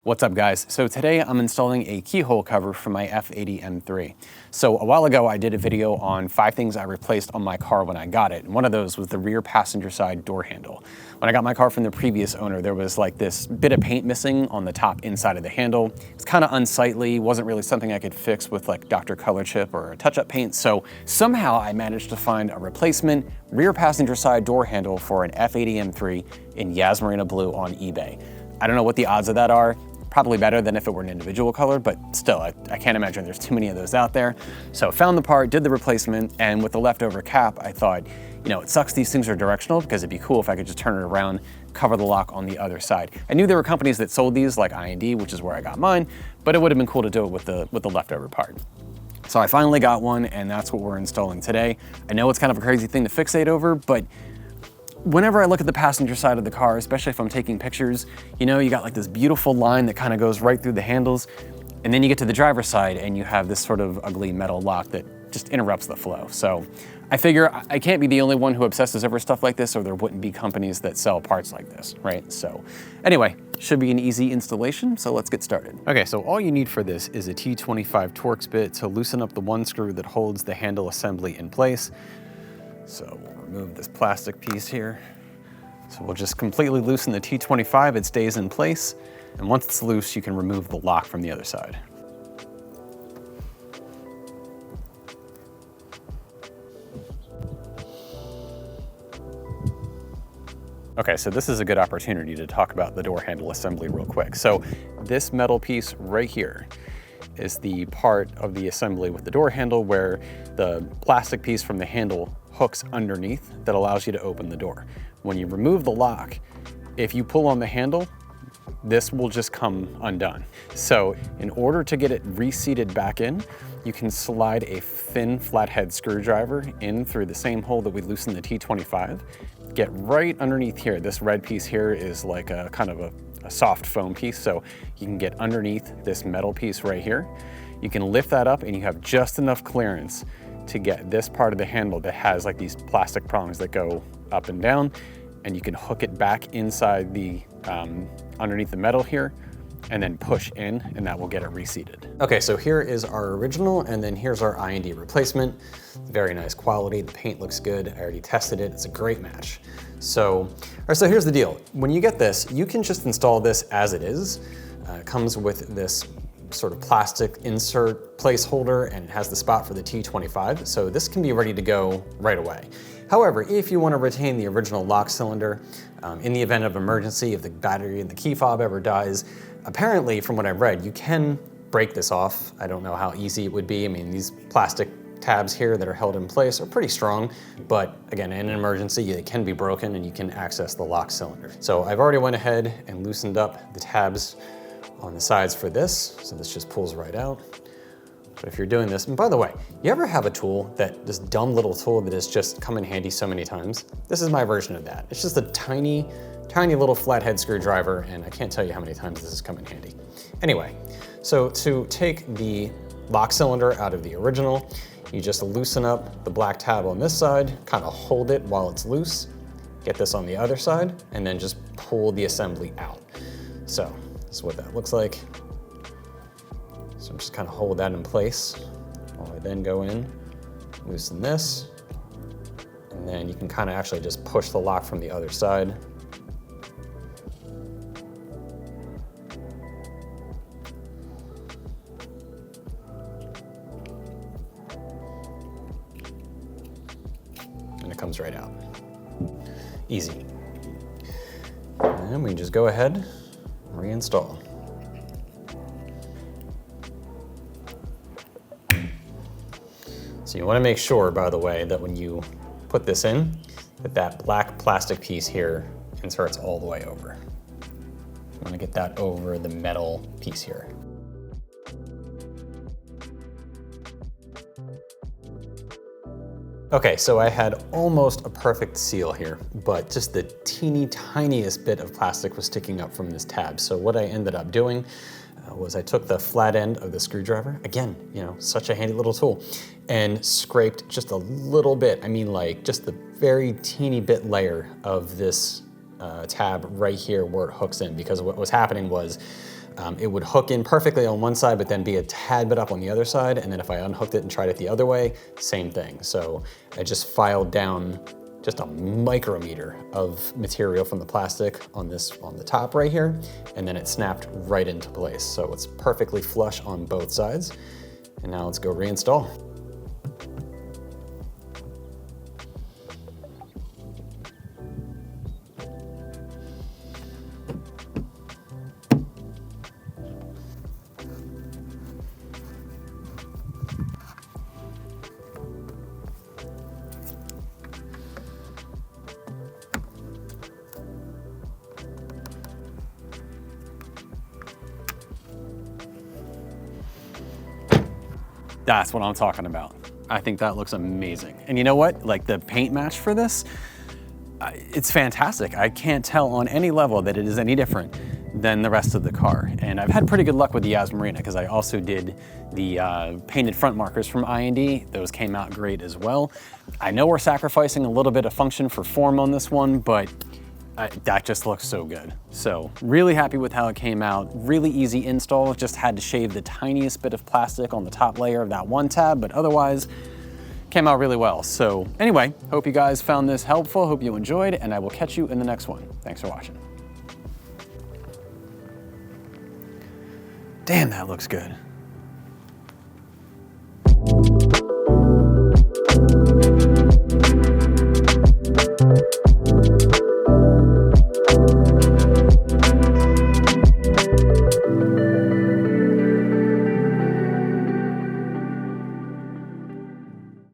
What's up guys? So today I'm installing a keyhole cover for my F80 M3. So a while ago I did a video on 5 things I replaced on my car when I got it. And one of those was the rear passenger side door handle. When I got my car from the previous owner, there was like this bit of paint missing on the top inside of the handle. It's kind of unsightly, wasn't really something I could fix with like Dr. Color Chip or a touch-up paint. So somehow I managed to find a replacement rear passenger side door handle for an F80 M3 in Yasmarina Blue on eBay. I don't know what the odds of that are. Probably better than if it were an individual color, but still, I can't imagine there's too many of those out there. So found the part, did the replacement, and with the leftover cap, I thought, you know, it sucks these things are directional because it'd be cool if I could just turn it around, cover the lock on the other side. I knew there were companies that sold these like I&D, which is where I got mine, but it would have been cool to do it with the leftover part. So I finally got one, and that's what we're installing today. I know it's kind of a crazy thing to fixate over, but whenever I look at the passenger side of the car, especially if I'm taking pictures, you know, you got like this beautiful line that kind of goes right through the handles, and then you get to the driver's side and you have this sort of ugly metal lock that just interrupts the flow. So I figure I can't be the only one who obsesses over stuff like this, or there wouldn't be companies that sell parts like this, right? So anyway, should be an easy installation, so let's get started. Okay, so all you need for this is a T25 Torx bit to loosen up the one screw that holds the handle assembly in place. So we'll remove this plastic piece here. So we'll just completely loosen the T25, it stays in place. And once it's loose, you can remove the lock from the other side. Okay, so this is a good opportunity to talk about the door handle assembly real quick. So this metal piece right here is the part of the assembly with the door handle where the plastic piece from the handle hooks underneath that allows you to open the door. When you remove the lock, if you pull on the handle, this will just come undone. So in order to get it reseated back in, you can slide a thin flathead screwdriver in through the same hole that we loosened the T25. Get right underneath here. This red piece here is like a kind of a soft foam piece, so you can get underneath this metal piece right here. You can lift that up and you have just enough clearance to get this part of the handle that has like these plastic prongs that go up and down, and you can hook it back inside the underneath the metal here and then push in, and that will get it reseated. Okay, so here is our original, and then here's our I&D replacement. Very nice quality, the paint looks good. I already tested it, it's a great match. So here's the deal. When you get this, you can just install this as it is. It comes with this sort of plastic insert placeholder, and it has the spot for the T25, so this can be ready to go right away. However, if you want to retain the original lock cylinder, in the event of emergency, if the battery in the key fob ever dies, apparently from what I've read, you can break this off. I don't know how easy it would be. I mean, these plastic tabs here that are held in place are pretty strong, but again, in an emergency, they can be broken and you can access the lock cylinder. So I've already went ahead and loosened up the tabs on the sides for this, so this just pulls right out. But if you're doing this, and by the way, you ever have a tool this dumb little tool that has just come in handy so many times? This is my version of that. It's just a tiny, tiny little flathead screwdriver, and I can't tell you how many times this has come in handy. Anyway, so to take the lock cylinder out of the original, you just loosen up the black tab on this side, kind of hold it while it's loose, get this on the other side, and then just pull the assembly out. So this is what that looks like. So just kind of hold that in place while I then go in, loosen this, and then you can kind of actually just push the lock from the other side. And it comes right out. Easy. And we just go ahead and reinstall. So you want to make sure, by the way, that when you put this in, that black plastic piece here inserts all the way over. You want to get that over the metal piece here. Okay, so I had almost a perfect seal here, but just the teeny tiniest bit of plastic was sticking up from this tab. So what I ended up doing was I took the flat end of the screwdriver, again, you know, such a handy little tool, and scraped just a little bit, I mean like just the very teeny bit layer of this tab right here where it hooks in, because what was happening was it would hook in perfectly on one side, but then be a tad bit up on the other side. And then if I unhooked it and tried it the other way, same thing. So I just filed down just a micrometer of material from the plastic on the top right here, and then it snapped right into place. So it's perfectly flush on both sides. And now let's go reinstall. That's what I'm talking about. I think that looks amazing. And you know what? Like the paint match for this, it's fantastic. I can't tell on any level that it is any different than the rest of the car. And I've had pretty good luck with the Yas Marina because I also did the painted front markers from I&D. Those came out great as well. I know we're sacrificing a little bit of function for form on this one, but that just looks so good. So really happy with how it came out. Really easy install. Just had to shave the tiniest bit of plastic on the top layer of that one tab, but otherwise came out really well. So anyway, hope you guys found this helpful. Hope you enjoyed, and I will catch you in the next one. Thanks for watching. Damn, that looks good.